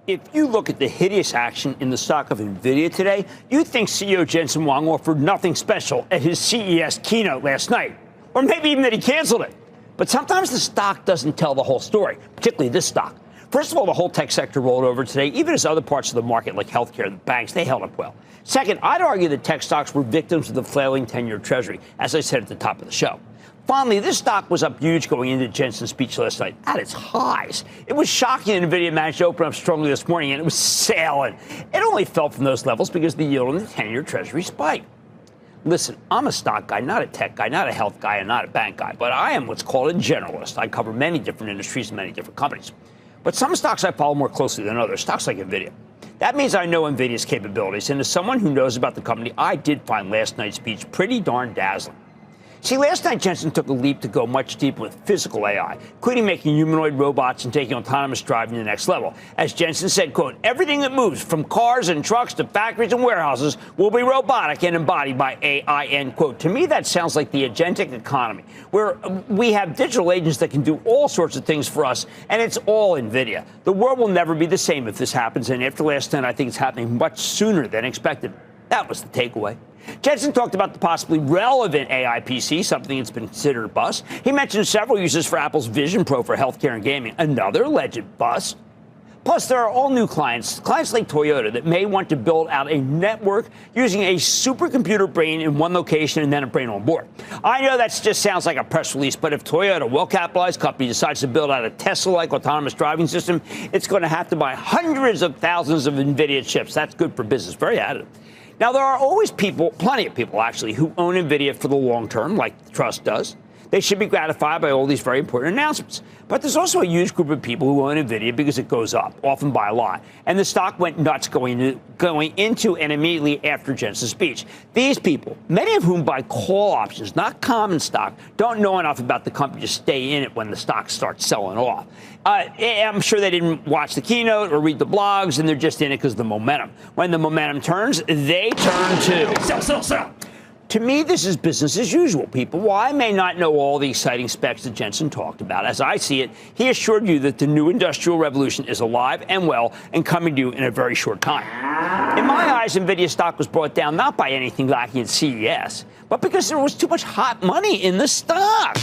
If you look at the hideous action in the stock of Nvidia today, you'd think CEO Jensen Huang offered nothing special at his CES keynote last night. Or maybe even that he canceled it. But sometimes the stock doesn't tell the whole story, particularly this stock. First of all, the whole tech sector rolled over today, even as other parts of the market like healthcare and the banks, they held up well. Second, I'd argue that tech stocks were victims of the flailing 10-year treasury, as I said at the top of the show. Finally, this stock was up huge going into Jensen's speech last night at its highs. It was shocking that Nvidia managed to open up strongly this morning, and it was sailing. It only fell from those levels because the yield on the 10-year treasury spiked. Listen, I'm a stock guy, not a tech guy, not a health guy, and not a bank guy, but I am what's called a generalist. I cover many different industries and many different companies. But some stocks I follow more closely than others, stocks like Nvidia. That means I know Nvidia's capabilities, and as someone who knows about the company, I did find last night's speech pretty darn dazzling. See, last night Jensen took a leap to go much deeper with physical AI, including making humanoid robots and taking autonomous driving to the next level. As Jensen said, quote, everything that moves from cars and trucks to factories and warehouses will be robotic and embodied by AI, end quote. To me, that sounds like the agentic economy, where we have digital agents that can do all sorts of things for us, and it's all Nvidia. The world will never be the same if this happens, and after last night, I think it's happening much sooner than expected. That was the takeaway. Jensen talked about the possibly relevant AI PC, something that's been considered a bust. He mentioned several uses for Apple's Vision Pro for healthcare and gaming, another alleged bust. Plus, there are all new clients like Toyota, that may want to build out a network using a supercomputer brain in one location and then a brain on board. I know that just sounds like a press release, but if Toyota, a well-capitalized company, decides to build out a Tesla-like autonomous driving system, it's going to have to buy hundreds of thousands of NVIDIA chips. That's good for business. Very additive. Now, there are always people, plenty of people actually, who own Nvidia for the long term, like the trust does. They should be gratified by all these very important announcements. But there's also a huge group of people who own Nvidia because it goes up, often by a lot. And the stock went nuts going into and immediately after Jensen's speech. These people, many of whom buy call options, not common stock, don't know enough about the company to stay in it when the stock starts selling off. I'm sure they didn't watch the keynote or read the blogs, and they're just in it because of the momentum. When the momentum turns, they turn too. Sell. To me, this is business as usual, people. While I may not know all the exciting specs that Jensen talked about, as I see it, he assured you that the new industrial revolution is alive and well and coming to you in a very short time. In my eyes, Nvidia stock was brought down not by anything lacking at CES, but because there was too much hot money in the stock.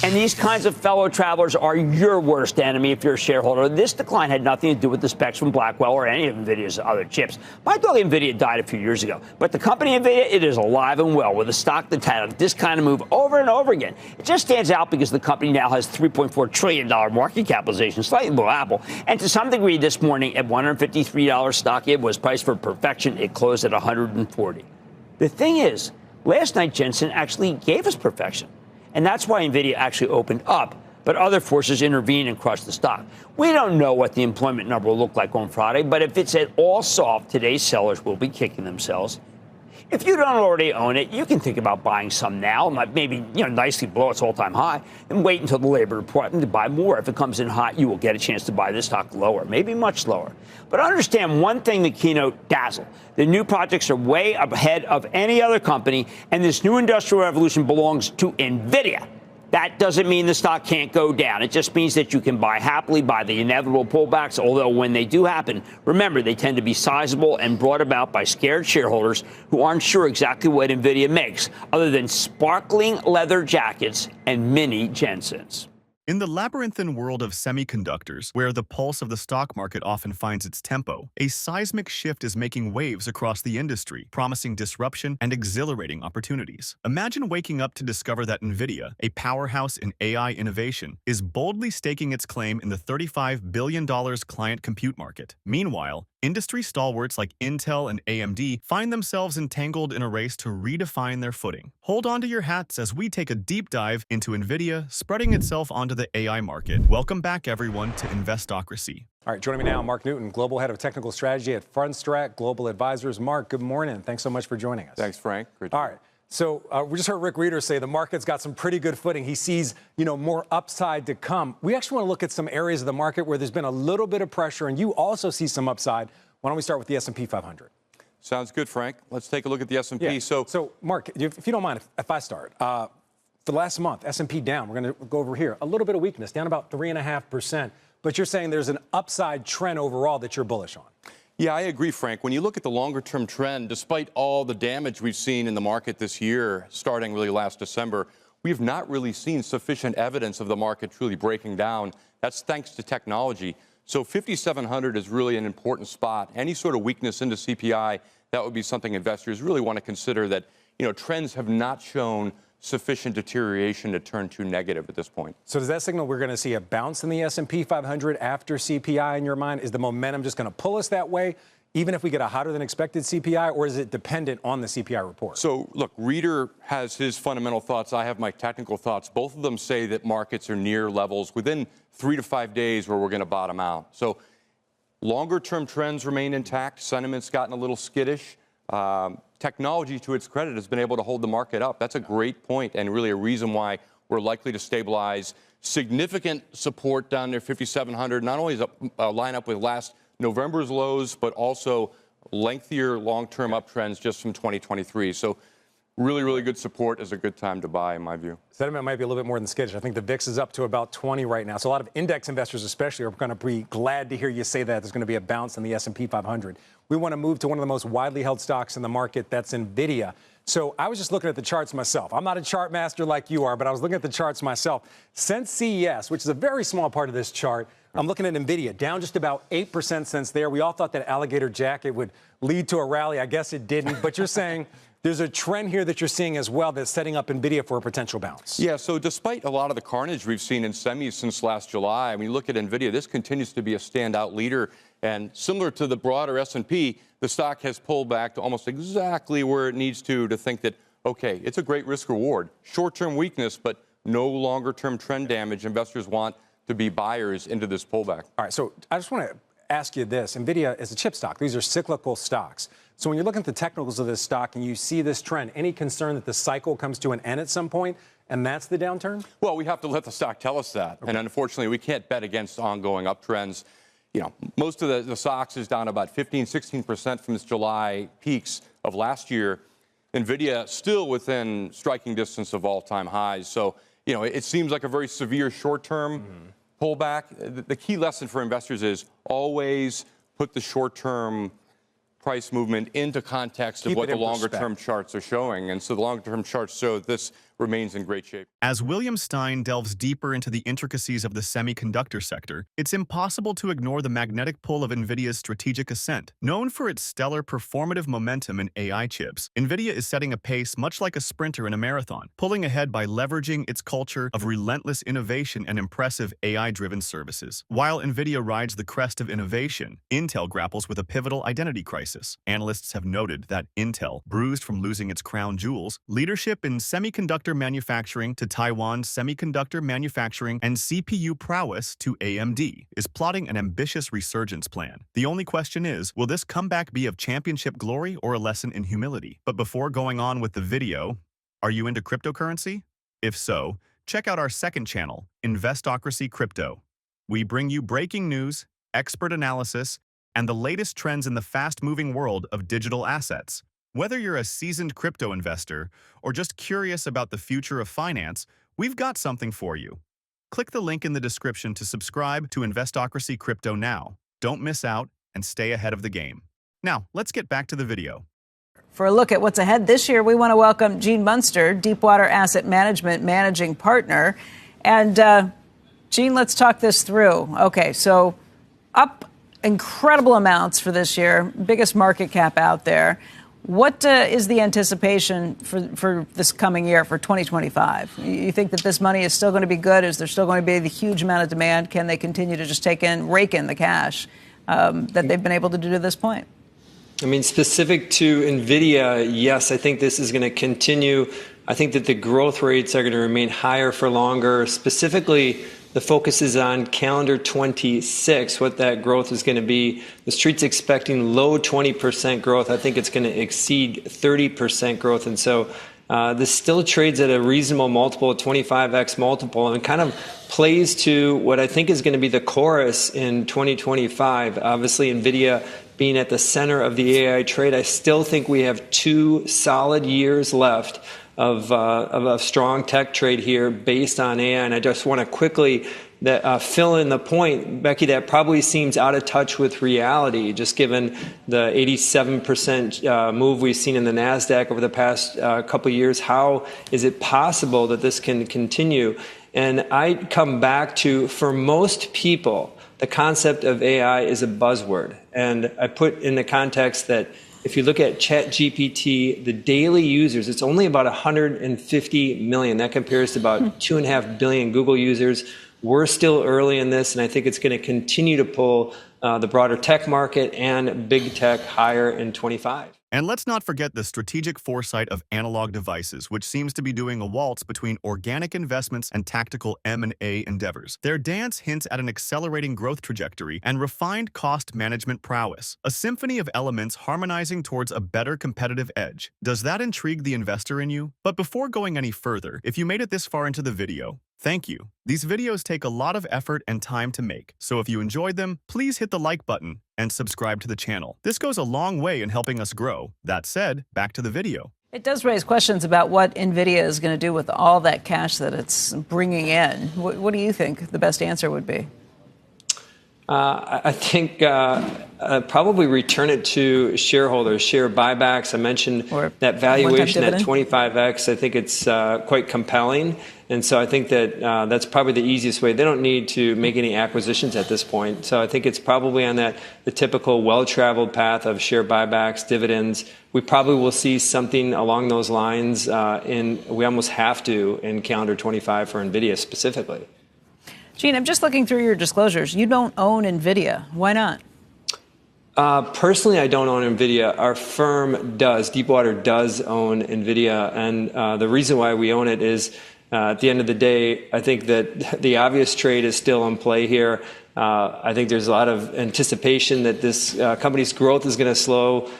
And these kinds of fellow travelers are your worst enemy if you're a shareholder. This decline had nothing to do with the specs from Blackwell or any of NVIDIA's other chips. I thought NVIDIA died a few years ago. But the company NVIDIA, it is alive and well with a stock that's had this kind of move over and over again. It just stands out because the company now has $3.4 trillion market capitalization, slightly below Apple. And to some degree, this morning at $153 stock, it was priced for perfection. It closed at $140. The thing is, last night, Jensen actually gave us perfection. And that's why NVIDIA actually opened up, but other forces intervened and crushed the stock. We don't know what the employment number will look like on Friday, but if it's at all soft, today's sellers will be kicking themselves. If you don't already own it, you can think about buying some now, maybe nicely below its all-time high, and wait until the labor report to buy more. If it comes in hot, you will get a chance to buy this stock lower, maybe much lower. But understand one thing: the keynote dazzled. The new projects are way ahead of any other company, and this new industrial revolution belongs to NVIDIA. That doesn't mean the stock can't go down. It just means that you can buy happily by the inevitable pullbacks, although when they do happen, remember, they tend to be sizable and brought about by scared shareholders who aren't sure exactly what NVIDIA makes, other than sparkling leather jackets and mini Jensens. In the labyrinthine world of semiconductors, where the pulse of the stock market often finds its tempo, a seismic shift is making waves across the industry, promising disruption and exhilarating opportunities. Imagine waking up to discover that Nvidia, a powerhouse in AI innovation, is boldly staking its claim in the $35 billion client compute market. Meanwhile, industry stalwarts like Intel and AMD find themselves entangled in a race to redefine their footing. Hold on to your hats as we take a deep dive into Nvidia spreading itself onto the AI market. Welcome back, everyone, to Investocracy. All right, joining me now, Mark Newton, Global Head of Technical Strategy at Fundstrat Global Advisors. Mark, good morning. Thanks so much for joining us. Thanks, Frank. Great. All right. So we just heard Rick Reeder say the market's got some pretty good footing. He sees, more upside to come. We actually want to look at some areas of the market where there's been a little bit of pressure, and you also see some upside. Why don't we start with the S&P 500? Sounds good, Frank. Let's take a look at the S&P. Yeah. So, Mark, if you don't mind, if I start, for the last month, S&P down. We're going to go over here. A little bit of weakness, down about 3.5%. but you're saying there's an upside trend overall that you're bullish on. Yeah, I agree, Frank. When you look at the longer-term trend, despite all the damage we've seen in the market this year, starting really last December, we have not really seen sufficient evidence of the market truly breaking down. That's thanks to technology. So 5,700 is really an important spot. Any sort of weakness into CPI, that would be something investors really want to consider, that, you know, trends have not shown sufficient deterioration to turn to negative at this point. So does that signal we're going to see a bounce in the S&P 500 after CPI in your mind? Is the momentum just going to pull us that way, even if we get a hotter than expected CPI, or is it dependent on the CPI report? So, look, Reader has his fundamental thoughts. I have my technical thoughts. Both of them say that markets are near levels within 3 to 5 days where we're going to bottom out. So longer-term trends remain intact. Sentiment's gotten a little skittish. Technology, to its credit, has been able to hold the market up. That's a great point and really a reason why we're likely to stabilize. Significant support down near 5,700. Not only is a line up with last November's lows, but also lengthier long-term uptrends just from 2023. So really, really good support is a good time to buy, in my view. Sentiment might be a little bit more than skittish. I think the VIX is up to about 20 right now. So a lot of index investors especially are going to be glad to hear you say that there's going to be a bounce in the S&P 500. We want to move to one of the most widely held stocks in the market. That's Nvidia. So I was just looking at the charts myself. I'm not a chart master like you are, but I was looking at the charts myself. Since CES, which is a very small part of this chart, I'm looking at Nvidia, down just about 8% since there. We all thought that alligator jacket would lead to a rally. I guess it didn't. But you're saying there's a trend here that you're seeing as well that's setting up Nvidia for a potential bounce. Yeah, so despite a lot of the carnage we've seen in semis since last July, when you look at Nvidia, this continues to be a standout leader. And similar to the broader S&P, the stock has pulled back to almost exactly where it needs to think that, okay, it's a great risk-reward. Short-term weakness, but no longer-term trend damage. Investors want to be buyers into this pullback. All right, so I just want to ask you this. Nvidia is a chip stock. These are cyclical stocks. So when you look at the technicals of this stock and you see this trend, any concern that the cycle comes to an end at some point, and that's the downturn? Well, we have to let the stock tell us that. Okay. And unfortunately, we can't bet against ongoing uptrends. You know, most of the stocks is down about 15, 16% from its July peaks of last year. Nvidia still within striking distance of all-time highs. So, you know, it seems like a very severe short-term pullback. The key lesson for investors is always put the short-term price movement into context of what the longer-term charts are showing. And so the longer-term charts show this remains in great shape. As William Stein delves deeper into the intricacies of the semiconductor sector, it's impossible to ignore the magnetic pull of Nvidia's strategic ascent. Known for its stellar performative momentum in AI chips, Nvidia is setting a pace much like a sprinter in a marathon, pulling ahead by leveraging its culture of relentless innovation and impressive AI-driven services. While Nvidia rides the crest of innovation, Intel grapples with a pivotal identity crisis. Analysts have noted that Intel, bruised from losing its crown jewels, leadership in semiconductor manufacturing to Taiwan's semiconductor manufacturing and CPU prowess to AMD, is plotting an ambitious resurgence plan. The only question is, will this comeback be of championship glory or a lesson in humility? But before going on with the video, are you into cryptocurrency? If so, check out our second channel, Investocracy Crypto. We bring you breaking news, expert analysis, and the latest trends in the fast-moving world of digital assets. Whether you're a seasoned crypto investor or just curious about the future of finance, we've got something for you. Click the link in the description to subscribe to Investocracy Crypto now. Don't miss out and stay ahead of the game. Now, let's get back to the video. For a look at what's ahead this year, we want to welcome Gene Munster, Deepwater Asset Management Managing Partner. And Gene, let's talk this through. Okay, so up incredible amounts for this year, biggest market cap out there. What is the anticipation for this coming year, for 2025? You think that this money is still going to be good? Is there still going to be the huge amount of demand? Can they continue to just rake in the cash that they've been able to do to this point? I mean, specific to NVIDIA, yes, I think this is going to continue. I think that the growth rates are going to remain higher for longer. Specifically, the focus is on calendar 26, what that growth is going to be. The street's expecting low 20% growth. I think it's going to exceed 30% growth. And so this still trades at a reasonable multiple, a 25x multiple, and kind of plays to what I think is going to be the chorus in 2025. Obviously, NVIDIA being at the center of the AI trade, I still think we have 2 solid years left of a strong tech trade here based on AI. And I just want to quickly that fill in the point, Becky, that probably seems out of touch with reality, just given the 87% move we've seen in the NASDAQ over the past couple of years. How is it possible that this can continue? And I come back to, for most people, the concept of AI is a buzzword. And I put in the context that if you look at ChatGPT, the daily users, it's only about 150 million. That compares to about 2.5 billion Google users. We're still early in this, and I think it's going to continue to pull the broader tech market and big tech higher in 25. And let's not forget the strategic foresight of Analog Devices, which seems to be doing a waltz between organic investments and tactical M&A endeavors. Their dance hints at an accelerating growth trajectory and refined cost management prowess, a symphony of elements harmonizing towards a better competitive edge. Does that intrigue the investor in you? But before going any further, if you made it this far into the video, thank you. These videos take a lot of effort and time to make, so if you enjoyed them, please hit the like button and subscribe to the channel. This goes a long way in helping us grow. That said, back to the video. It does raise questions about what NVIDIA is going to do with all that cash that it's bringing in. What do you think the best answer would be? I think probably return it to shareholders, share buybacks. I mentioned Or that valuation at dividend. 25x. I think it's quite compelling. And so I think that that's probably the easiest way. They don't need to make any acquisitions at this point. So I think it's probably on the typical well-traveled path of share buybacks, dividends. We probably will see something along those lines we almost have to in calendar 25 for NVIDIA specifically. Gene, I'm just looking through your disclosures. You don't own NVIDIA. Why not? Personally, I don't own NVIDIA. Our firm does. Deepwater does own NVIDIA. And the reason why we own it is at the end of the day, I think that the obvious trade is still in play here. I think there's a lot of anticipation that this company's growth is going to slow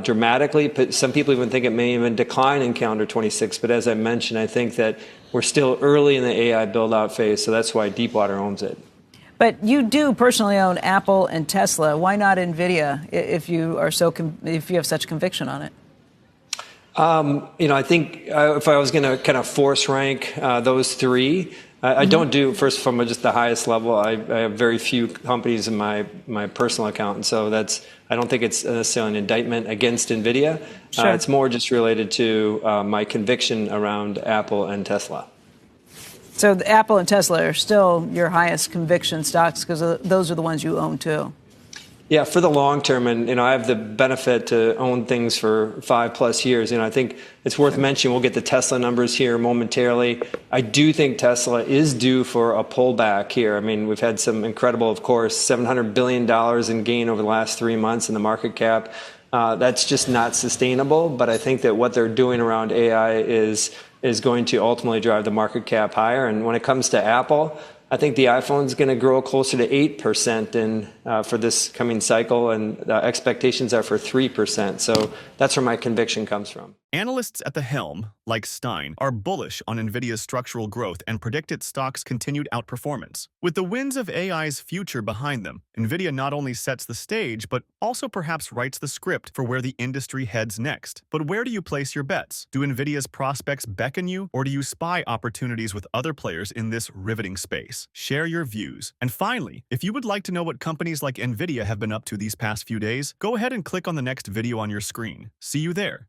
dramatically. But some people even think it may even decline in calendar 26. But as I mentioned, I think that we're still early in the AI build-out phase. So that's why Deepwater owns it. But you do personally own Apple and Tesla. Why not NVIDIA if you are if you have such conviction on it? I think if I was going to kind of force rank those three, I don't do first from just the highest level. I have very few companies in my personal account, and so I don't think it's necessarily an indictment against NVIDIA. Sure. It's more just related to my conviction around Apple and Tesla. So the Apple and Tesla are still your highest conviction stocks because those are the ones you own too. Yeah, for the long term, and I have the benefit to own things for 5+ years. I think it's worth mentioning. We'll get the Tesla numbers here momentarily. I do think Tesla is due for a pullback here. I mean, we've had some incredible, of course, $700 billion in gain over the last 3 months in the market cap. That's just not sustainable. But I think that what they're doing around AI is going to ultimately drive the market cap higher. And when it comes to Apple, I think the iPhone is going to grow closer to 8% for this coming cycle, and the expectations are for 3%. So that's where my conviction comes from. Analysts at the helm, like Stein, are bullish on NVIDIA's structural growth and predict its stock's continued outperformance. With the winds of AI's future behind them, NVIDIA not only sets the stage, but also perhaps writes the script for where the industry heads next. But where do you place your bets? Do NVIDIA's prospects beckon you, or do you spy opportunities with other players in this riveting space? Share your views. And finally, if you would like to know what companies like NVIDIA have been up to these past few days, go ahead and click on the next video on your screen. See you there.